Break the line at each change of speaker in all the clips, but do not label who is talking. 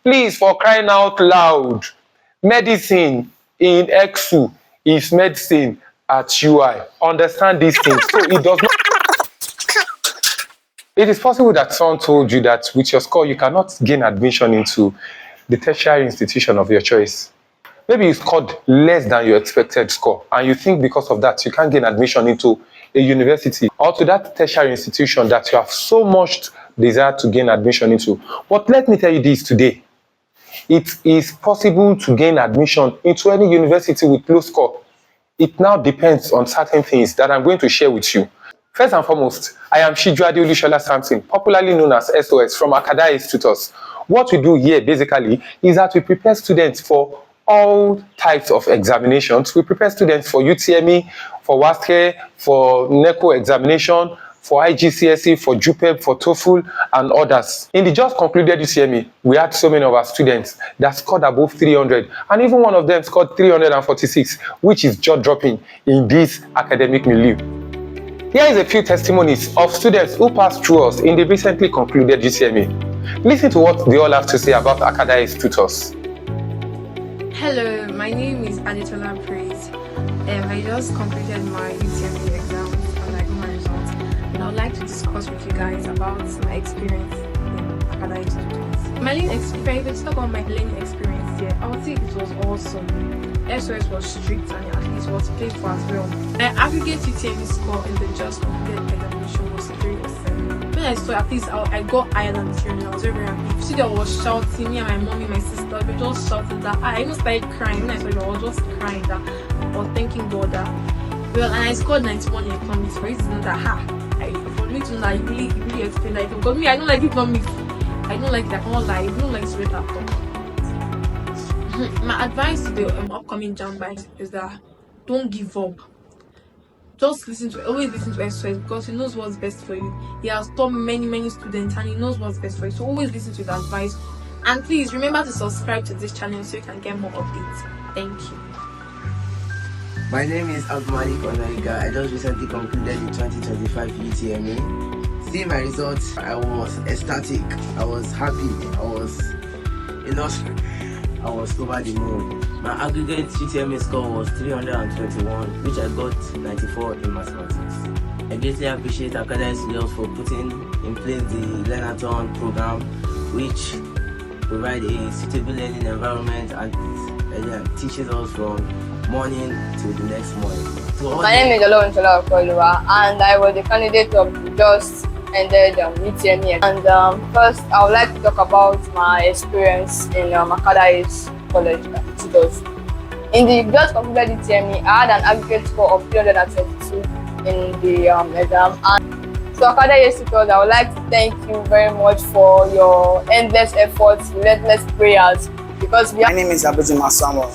Please, for crying out loud, medicine in XU is medicine at UI. Understand these things. So it does not. It is possible that someone told you that with your score, you cannot gain admission into the tertiary institution of your choice. Maybe you scored less than your expected score, and you think because of that, you can't gain admission into a university or to that tertiary institution that you have so much desire to gain admission into. But let me tell you this today. It is possible to gain admission into any university with low score. It now depends on certain things that I'm going to share with you. First and foremost, I am Shijuade Olushola Samson, popularly known as SOS from Acada Tutors. What we do here basically is that we prepare students for all types of examinations. We prepare students for UTME, for WASCE, for NECO examination, for IGCSE, for JUPEB, for TOEFL, and others. In the just concluded UTME, we had so many of our students that scored above 300, and even one of them scored 346, which is jaw-dropping in this academic milieu. Here is a few testimonies of students who passed through us in the recently concluded UTME. Listen to what they all have to say about Acada Tutors.
Hello, my name is Adetola Praise. I just completed my UTME exams and I got my results. And I would like to discuss with you guys about my experience in Acada Tutors. My learning experience, let's talk about my learning experience here. I would say it was awesome. SOS was strict and at least was playful as well. My aggregate UTME score in the just completed examination was 307. When I saw at least I got higher than 300, I was very happy. See, I was shouting, me and my mommy, my sister, we were just shouting that. I even started crying. When I saw it, I was just crying that I was thanking God that. Well, and I scored 91 in economics. For reason that for me to know that really explain that. Because me, I don't like economics. I don't like that. I don't like. I don't like straight up. My advice to the upcoming JAMB is that don't give up. Just always listen to SOS because he knows what's best for you. He has taught many students and he knows what's best for you. So always listen to his advice. And please remember to subscribe to this channel so you can get more updates. Thank you.
My name is Abdulmalik Onaiga. I just recently concluded the 2025 UTME. Seeing my results, I was ecstatic. I was happy. I was over the moon. My aggregate UTME score was 321, which I got 94 in mathematics. I greatly appreciate Acada Studios for putting in place the Learnathon program, which provides a suitable learning environment and teaches us from morning to the next morning.
My name is Low UTME and I was the candidate of the just ended UTME. And first, I would like to talk about my experience in Acada College Tutors. In the just completed UTME, I had an aggregate score of 322 in the exam. And so Acada Tutors, I would like to thank you very much for your endless efforts, relentless prayers. Because
my name is Abujima Samuel.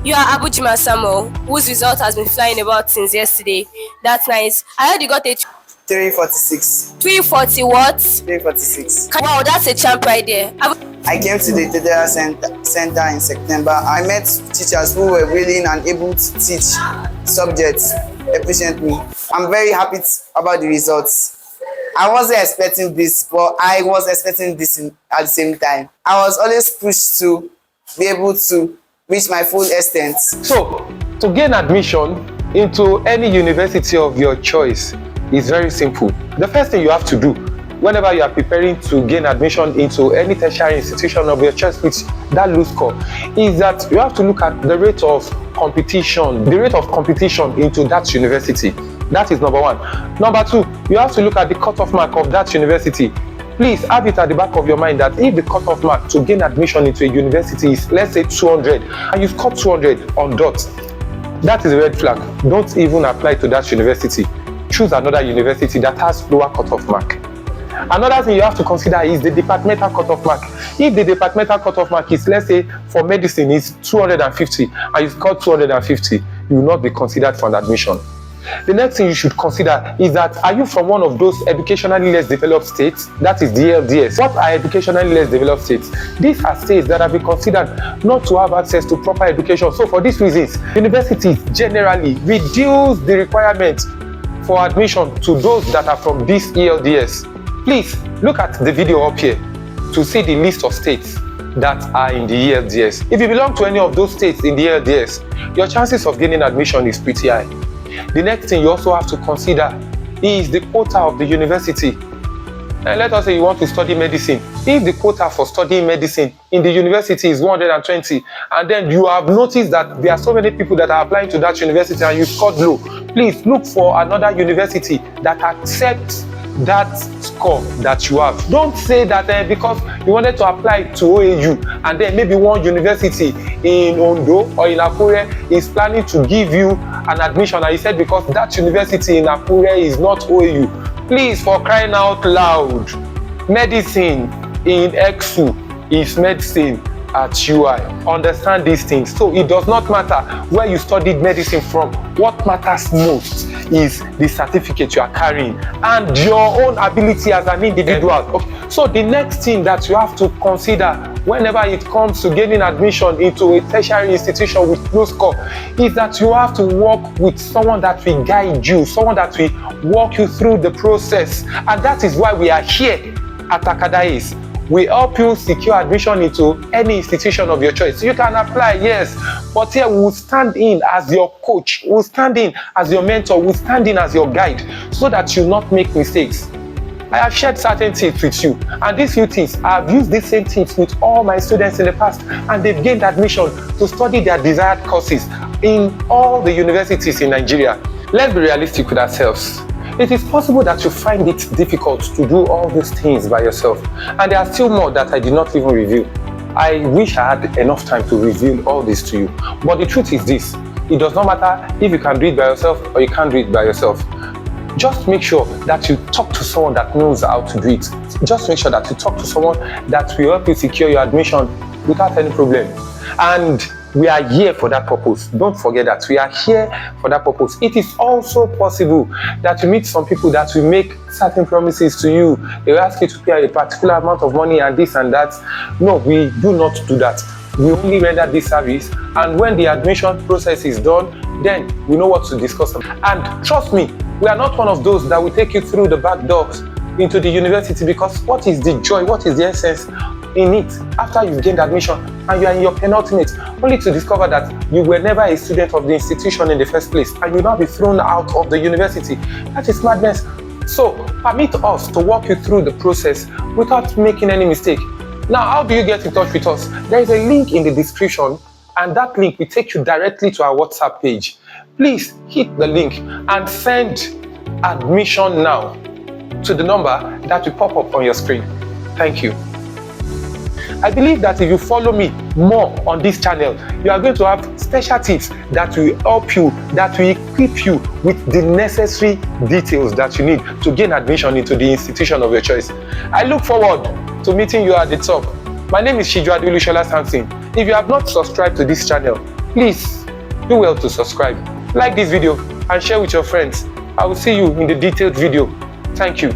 You are Abujima Samuel, whose result has been flying about since yesterday. That's nice. I heard you got a
346.
340 what?
346.
Wow, that's a champ right there.
I came to the tutorial center in September. I met teachers who were willing and able to teach subjects efficiently. I'm very happy about the results. I wasn't expecting this, but I was expecting this at the same time. I was always pushed to be able to reach my full extent.
So, to gain admission into any university of your choice is very simple. The first thing you have to do whenever you are preparing to gain admission into any tertiary institution of your choice with that low score is that you have to look at the rate of competition into that university. That is number one. Number two, you have to look at the cutoff mark of that university. Please have it at the back of your mind that if the cutoff mark to gain admission into a university is, let's say, 200, and you score 200 on dot, that is a red flag. Don't even apply to that university. Choose another university that has lower cutoff mark. Another thing you have to consider is the departmental cutoff mark. If the departmental cutoff mark is, let's say, for medicine is 250 and you score 250, you will not be considered for an admission. The next thing you should consider is that, are you from one of those educationally less developed states? That is the ELDS. What are educationally less developed states? These are states that have been considered not to have access to proper education. So for these reasons, universities generally reduce the requirement for admission to those that are from this ELDS. Please look at the video up here to see the list of states that are in the ELDS. If you belong to any of those states in the ELDS, your chances of gaining admission is pretty high. The next thing you also have to consider is the quota of the university. And let us say you want to study medicine. If the quota for studying medicine in the university is 120, and then you have noticed that there are so many people that are applying to that university and you scored low, please look for another university that accepts that score that you have. Don't say that because you wanted to apply to OAU and then maybe one university in Ondo or in Akure is planning to give you an admission and you said because that university in Akure is not OAU. Please, for crying out loud, medicine in EXU is medicine at UI. Understand these things. So it does not matter where you studied medicine from. What matters most is the certificate you are carrying and your own ability as an individual. Okay. So the next thing that you have to consider whenever it comes to gaining admission into a tertiary institution with low score is that you have to work with someone that will guide you, someone that will walk you through the process. And that is why we are here at Acada. We help you secure admission into any institution of your choice. You can apply, yes, but here we will stand in as your coach, we will stand in as your mentor, we will stand in as your guide so that you not make mistakes. I have shared certain tips with you, and these few things, I have used these same tips with all my students in the past, and they've gained admission to study their desired courses in all the universities in Nigeria. Let's be realistic with ourselves. It is possible that you find it difficult to do all these things by yourself, and there are still more that I did not even review. I wish I had enough time to reveal all this to you, but the truth is this: it does not matter if you can do it by yourself or you can't do it by yourself. Just make sure that you talk to someone that knows how to do it. Just make sure that you talk to someone that will help you secure your admission without any problem. And we are here for that purpose. Don't forget that we are here for that purpose. It is also possible that you meet some people that will make certain promises to you. They will ask you to pay a particular amount of money and this and that. No, we do not do that. We only render this service, and when the admission process is done, then we know what to discuss. And trust me, we are not one of those that will take you through the back doors into the university, because what is the joy, what is the essence in it after you've gained admission and you are in your penultimate, only to discover that you were never a student of the institution in the first place and you'll now be thrown out of the university? That is madness. So permit us to walk you through the process without making any mistake. Now, how do you get in touch with us? There is a link in the description, and that link will take you directly to our WhatsApp page. Please hit the link and send admission now to the number that will pop up on your screen. Thank you. I believe that if you follow me more on this channel, you are going to have special tips that will help you, that will equip you with the necessary details that you need to gain admission into the institution of your choice. I look forward to meeting you at the top. My name is Shiju Adulushola Samson. If you have not subscribed to this channel, please do well to subscribe. Like this video and share with your friends. I will see you in the detailed video. Thank you.